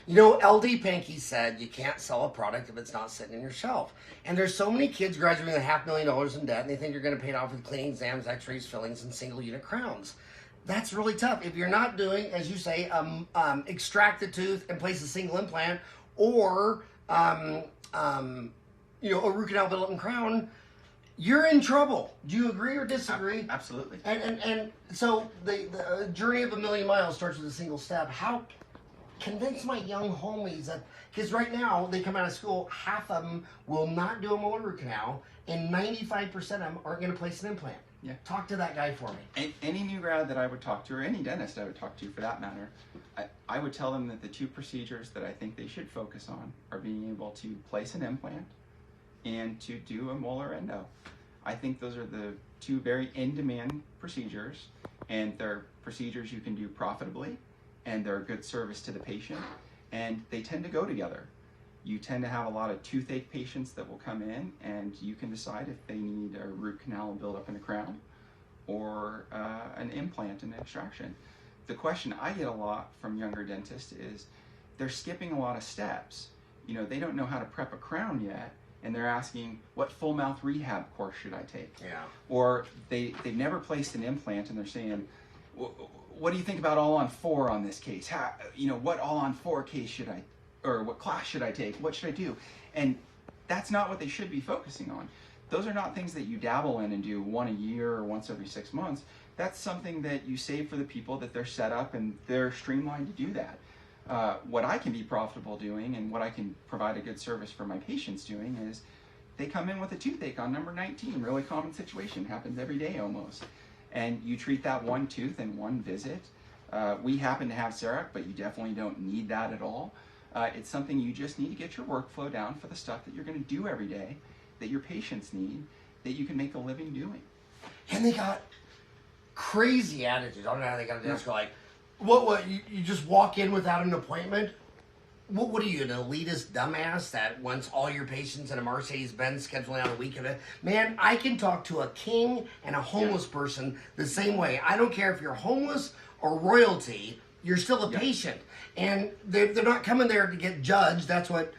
You know, LD Panky said you can't sell a product if it's not sitting in your shelf. And there's so many kids graduating with $500,000 in debt, and they think you're going to pay it off with cleaning exams, x-rays, fillings, and single unit crowns. That's really tough. If you're not doing, as you say, extract the tooth and place a single implant, or a root canal, billet, and crown, you're in trouble. Do you agree or disagree? Absolutely. And so the journey of a million miles starts with a single step. How convince my young homies that, because right now they come out of school, half of them will not do a molar root canal, and 95% of them aren't going to place an implant. Yeah. Talk to that guy for me. Any new grad that I would talk to, or any dentist I would talk to for that matter, I would tell them that the two procedures that I think they should focus on are being able to place an implant and to do a molar endo. I think those are the two very in-demand procedures, and they're procedures you can do profitably, and they're a good service to the patient, and they tend to go together. You tend to have a lot of toothache patients that will come in, and you can decide if they need a root canal and build up in a crown, or an implant and extraction. The question I get a lot from younger dentists is they're skipping a lot of steps. You know, they don't know how to prep a crown yet, and they're asking, what full mouth rehab course should I take? Yeah. Or they've never placed an implant, and they're saying, what do you think about all on four on this case? How, what all on four case should I, or what class should I take? What should I do? And that's not what they should be focusing on. Those are not things that you dabble in and do one a year or once every 6 months. That's something that you save for the people that they're set up and they're streamlined to do that. What I can be profitable doing and what I can provide a good service for my patients doing is they come in with a toothache on number 19, really common situation, happens every day almost. And you treat that one tooth in one visit. We happen to have CEREC, but you definitely don't need that at all. It's something you just need to get your workflow down for the stuff that you're going to do every day, that your patients need, that you can make a living doing. And they got crazy attitudes. I don't know how they got to go like, what, you just walk in without an appointment? What are you, an elitist dumbass that wants all your patients in a Mercedes-Benz scheduling out a week of it? Man, I can talk to a king and a homeless person the same way. I don't care if you're homeless or royalty, you're still a patient. And they're not coming there to get judged. That's what,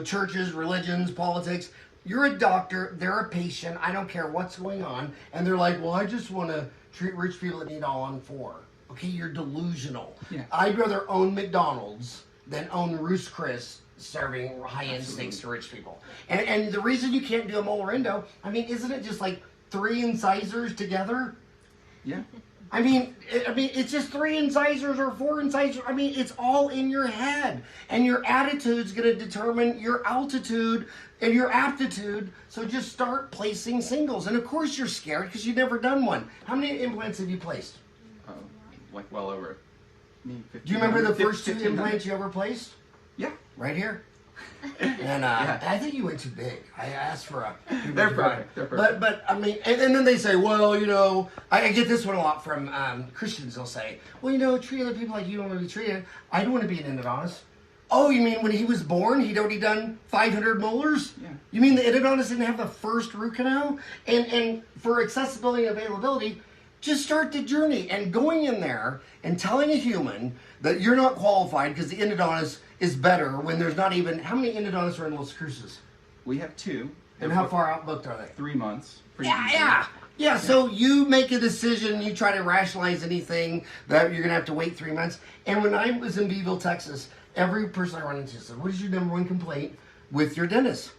churches, religions, politics. You're a doctor, they're a patient, I don't care what's going on. And they're like, well, I just want to treat rich people that need all on four. Okay, you're delusional. Yeah. I'd rather own McDonald's than own Roost Chris serving high-end steaks to rich people. And the reason you can't do a molar endo, isn't it just like 3 incisors together? Yeah. It's just 3 incisors or 4 incisors. It's all in your head. And your attitude's going to determine your altitude and your aptitude. So just start placing singles. And of course you're scared because you've never done one. How many implants have you placed? Like well over. Do you remember the first 2 implants you ever placed? Yeah. Right here. And I think you went too big. I asked for a... They're perfect. They're perfect. But and then they say, well, I get this one a lot from Christians. They'll say, well, treat other people like you don't want to be treated. I don't want to be an endodontist. Oh, you mean when he was born, he'd already done 500 molars? Yeah. You mean the endodontist didn't have the first root canal? And for accessibility and availability, just start the journey. And going in there and telling a human that you're not qualified because the endodontist is better when there's not even... How many endodontists are in Los Cruces? We have 2. And how far out booked are they? 3 months. Yeah, so you make a decision, you try to rationalize anything that you're going to have to wait 3 months. And when I was in Beeville, Texas, every person I run into said, what is your number 1 complaint with your dentist?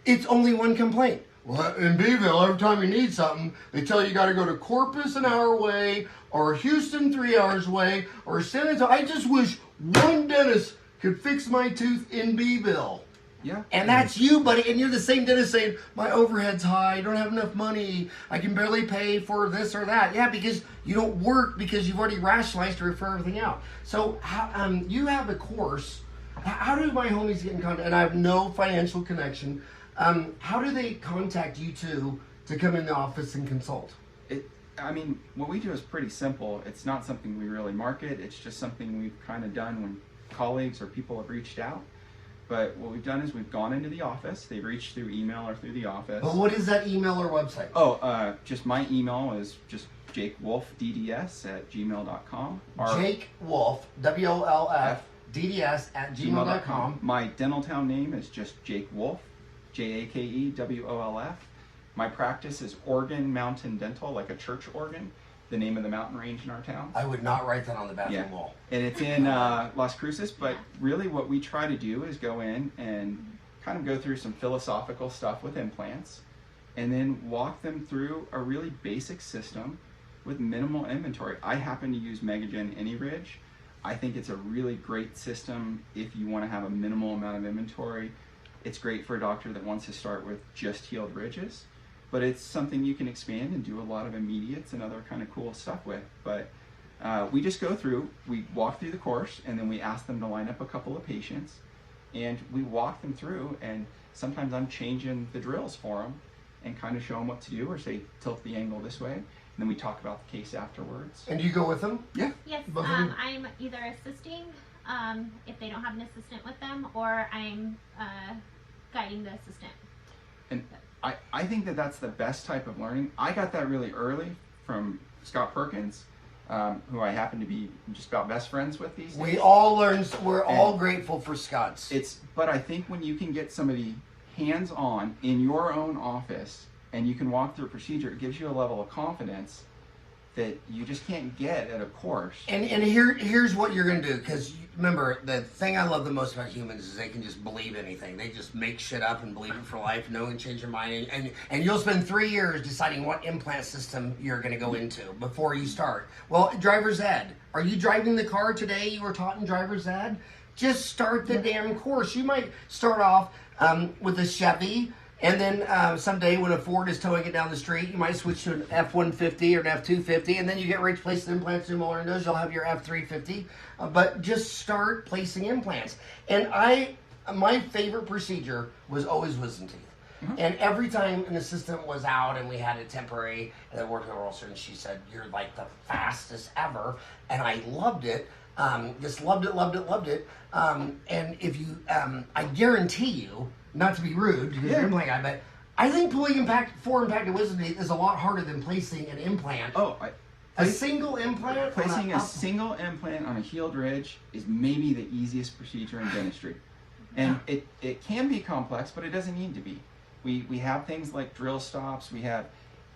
It's only 1 complaint. Well, in Beeville, every time you need something, they tell you got to go to Corpus an hour away, or Houston 3 hours away, or San Antonio. I just wish one dentist could fix my tooth in Beeville. Yeah. And that's you, buddy. And you're the same dentist saying, my overhead's high, I don't have enough money, I can barely pay for this or that. Yeah, because you don't work because you've already rationalized to refer everything out. So you have a course. How do my homies get in contact? And I have no financial connection. How do they contact you two to come in the office and consult? What we do is pretty simple. It's not something we really market. It's just something we've kind of done when colleagues or people have reached out. But what we've done is we've gone into the office. They've reached through email or through the office. But what is that email or website? Just my email is just jakewolfdds@gmail.com. Jake Wolf, WOLF, DDS@gmail.com. My Dentaltown name is just Jake Wolf, JakeWolf. My practice is Organ Mountain Dental, like a church organ, the name of the mountain range in our town. I would not write that on the bathroom wall. And it's in Las Cruces, but really what we try to do is go in and kind of go through some philosophical stuff with implants and then walk them through a really basic system with minimal inventory. I happen to use Megagen AnyRidge. I think it's a really great system if you want to have a minimal amount of inventory. It's great for a doctor that wants to start with just healed ridges, but it's something you can expand and do a lot of immediates and other kind of cool stuff with. But we just go through, we walk through the course, and then we ask them to line up a couple of patients, and we walk them through, and sometimes I'm changing the drills for them and kind of show them what to do, or say tilt the angle this way, and then we talk about the case afterwards. And you go with them? Yeah. Yes, I'm either assisting if they don't have an assistant with them, or I'm guiding the assistant. And I think that that's the best type of learning. I got that really early from Scott Perkins, who I happen to be just about best friends with these days. We all learned, we're all grateful for Scott's. But I think when you can get somebody hands-on in your own office and you can walk through a procedure, it gives you a level of confidence that you just can't get at a course. And here's what you're going to do, because remember, the thing I love the most about humans is they can just believe anything. They just make shit up and believe it for life. No one can change your mind. And you'll spend 3 years deciding what implant system you're going to go into before you start. Well, driver's ed. Are you driving the car today you were taught in driver's ed? Just start the damn course. You might start off with a Chevy, and then someday when a Ford is towing it down the street, you might switch to an F-150 or an F-250, and then you get ready to place the implants in molar windows, you'll have your F-350. But just start placing implants. And my favorite procedure was always wisdom teeth. Mm-hmm. And every time an assistant was out and we had a temporary that worked in the oral surgeon, she said, "You're like the fastest ever." And I loved it. Just loved it. And if you, I guarantee you, not to be rude, because you're an implant guy, but I think pulling four impacted wisdom teeth is a lot harder than placing an implant. A single implant? Placing a single implant on a healed ridge is maybe the easiest procedure in dentistry. And it can be complex, but it doesn't need to be. We have things like drill stops. We have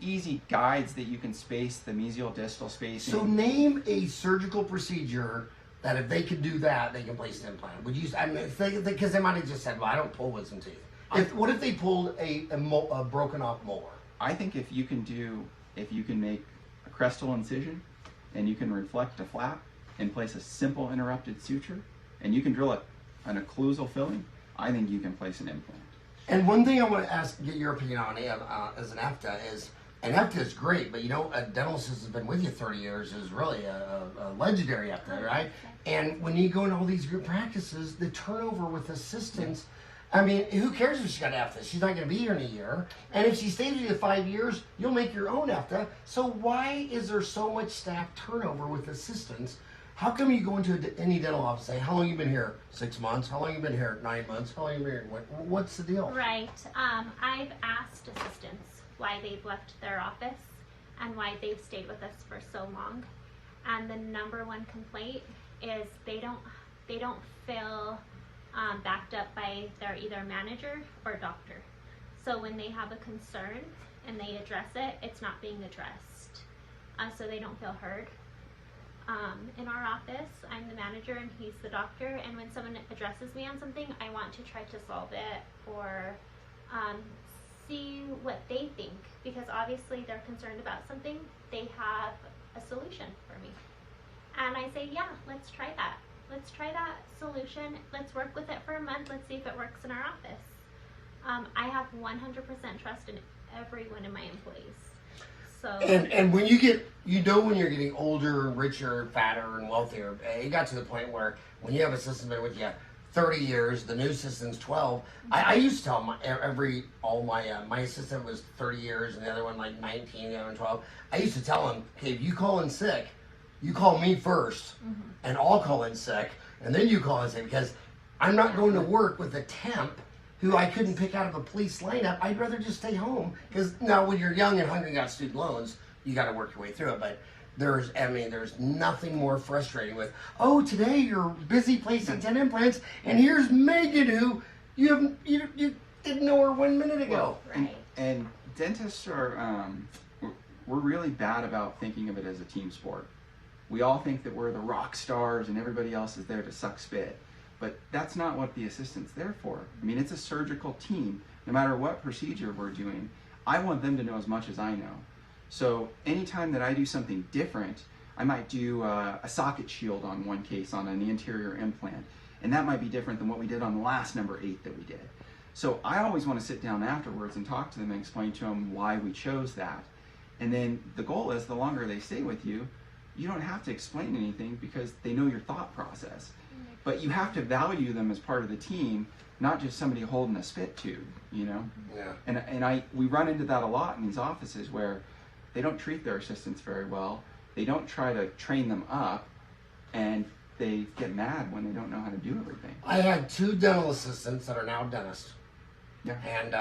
easy guides that you can space the mesial distal spacing. So name a surgical procedure that if they could do that, they can place an implant. Would you? I mean, because they might have just said, "Well, I don't pull wisdom teeth." What if they pulled a broken off molar? I think if you can make a crestal incision, and you can reflect a flap and place a simple interrupted suture, and you can drill an occlusal filling, I think you can place an implant. And one thing I want to get your opinion on as an EFTA is. And EFTA is great, but you know, a dental assistant's been with you 30 years is really a legendary EFTA, right? And when you go into all these group practices, the turnover with assistants, I mean, who cares if she's got EFTA? She's not going to be here in a year. And if she stays with you 5 years, you'll make your own EFTA. So why is there so much staff turnover with assistants? How come you go into any dental office and say, "How long you been here? 6 months. How long you been here? 9 months. How long you been here?" What's the deal? Right. I've asked assistants why they've left their office and why they've stayed with us for so long, and the number one complaint is they don't feel backed up by their either manager or doctor. So when they have a concern and they address it, it's not being addressed, so they don't feel heard. In our office, I'm the manager and he's the doctor, and when someone addresses me on something, I want to try to solve it or see what they think, because obviously they're concerned about something. They have a solution for me, and I say, yeah, let's try that. Let's try that solution. Let's work with it for a month. Let's see if it works in our office. I have 100% trust in everyone in my employees. So and when you get, when you're getting older, richer, fatter, and wealthier, it got to the point where when you have a system been with you 30 years, the new system's 12. I used to tell my assistant was 30 years and the other one like 19, the other one 12. I used to tell them, "Okay, if you call in sick, you call me first, and I'll call in sick, and then you call in sick, because I'm not going to work with a temp who I couldn't pick out of a police lineup. I'd rather just stay home." Because now when you're young and hungry and got student loans, you got to work your way through it. But there's nothing more frustrating with, oh, today you're busy placing 10 implants, and here's Megan who you didn't know her 1 minute ago. Well, and dentists are, we're really bad about thinking of it as a team sport. We all think that we're the rock stars and everybody else is there to suck spit. But that's not what the assistant's there for. I mean, it's a surgical team. No matter what procedure we're doing, I want them to know as much as I know. So anytime that I do something different, I might do a socket shield on one case on an anterior implant. And that might be different than what we did on the last number 8 that we did. So I always want to sit down afterwards and talk to them and explain to them why we chose that. And then the goal is the longer they stay with you, you don't have to explain anything because they know your thought process. But you have to value them as part of the team, not just somebody holding a spit tube, you know? Yeah. And we run into that a lot in these offices where they don't treat their assistants very well. They don't try to train them up, and they get mad when they don't know how to do everything. I had 2 dental assistants that are now dentists. Yeah. And,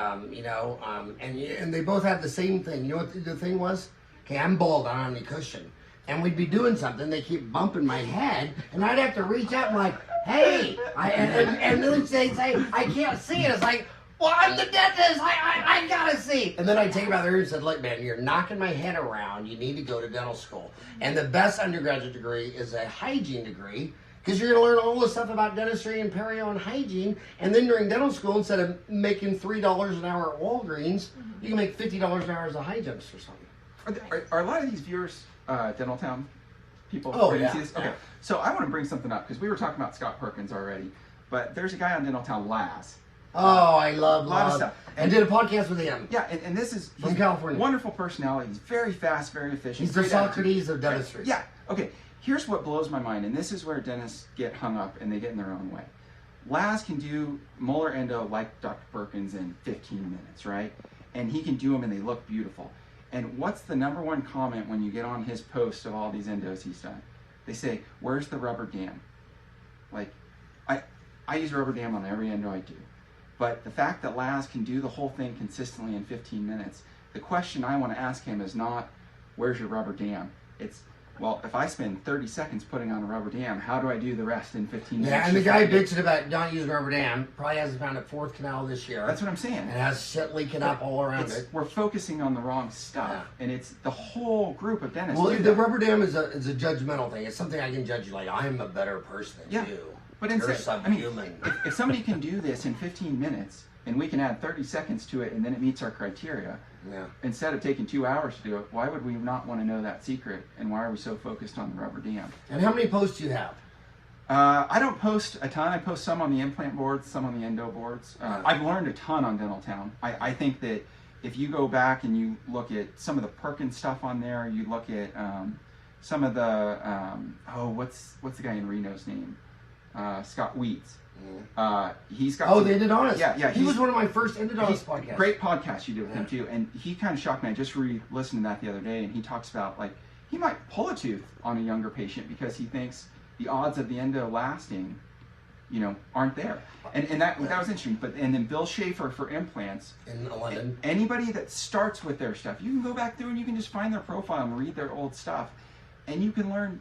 and they both had the same thing. You know what the thing was? Okay, I'm bald, I don't have any cushion. And we'd be doing something, they keep bumping my head, and I'd have to reach up and like, hey, and then they'd say, I can't see it. It's like, well, I'm the dentist, I gotta see. And then I'd take him out there and said, look, man, you're knocking my head around, you need to go to dental school. And the best undergraduate degree is a hygiene degree, because you're gonna learn all this stuff about dentistry and perio and hygiene, and then during dental school, instead of making $3 an hour at Walgreens, you can make $50 an hour as a hygienist or something. Are a lot of these viewers Dental Town people? Oh, yeah. Okay, Yeah. so I want to bring something up because we were talking about Scott Perkins already, but there's a guy on Dental Town, Laz. Oh, I love a lot of Laz. stuff. And did a podcast with him. Yeah, and this is From California. Wonderful personality. He's very fast, very efficient. He's the great Socrates attitude. of dentistry. Yeah. Okay. Here's what blows my mind, and this is where dentists get hung up and they get in their own way. Laz can do molar endo like Dr. Perkins in 15 minutes, right? And he can do them and they look beautiful. And what's the number one comment when you get on his post of all these endos he's done? They say, where's the rubber dam? Like, I use a rubber dam on every endo I do. But the fact that Laz can do the whole thing consistently in 15 minutes, the question I want to ask him is not, where's your rubber dam? It's, well, if I spend 30 seconds putting on a rubber dam, how do I do the rest in 15 minutes? Yeah, and the guy bitching about not using rubber dam probably hasn't found a 4th canal this year. That's what I'm saying. And has shit leaking up all around it. We're focusing on the wrong stuff, Yeah. and it's the whole group of dentists. Well, do the that. rubber dam is a judgmental thing. It's something I can judge you like, I'm a better person than you. But You're instead, subhuman. if somebody can do this in 15 minutes, and we can add 30 seconds to it, and then it meets our criteria, Yeah. instead of taking 2 hours to do it, why would we not want to know that secret? And why are we so focused on the rubber dam? And how many posts do you have? I don't post a ton. I post some on the implant boards, some on the endo boards. I've learned a ton on Dental Town. I think that if you go back and you look at some of the Perkins stuff on there, you look at some of the, what's the guy in Reno's name? Scott Wheats. He's got The endodontist. Yeah. He was one of my first endodontist podcasts. Great podcast you did with him too, and he kind of shocked me. I just re-listened to that the other day, and he talks about like he might pull a tooth on a younger patient because he thinks the odds of the endo lasting, aren't there. And that was interesting. But and then Bill Schaefer for implants In London. Anybody that starts with their stuff, you can go back through and you can just find their profile and read their old stuff, and you can learn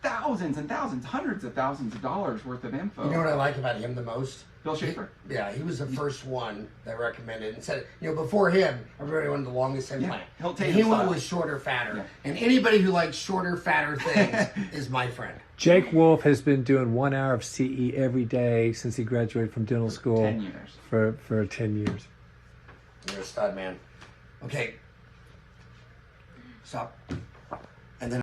thousands and thousands, hundreds of thousands of dollars worth of info. You know what I like about him the most? Bill Schaefer? He was the first one that recommended and said, before him, everybody wanted the longest implant. he'll take he his went style. with shorter, fatter. Yeah. And anybody who likes shorter, fatter things is my friend. Jake Wolf has been doing 1 hour of CE every day since he graduated from dental school. 10 years. For 10 years. You're a stud, man. Okay. Stop.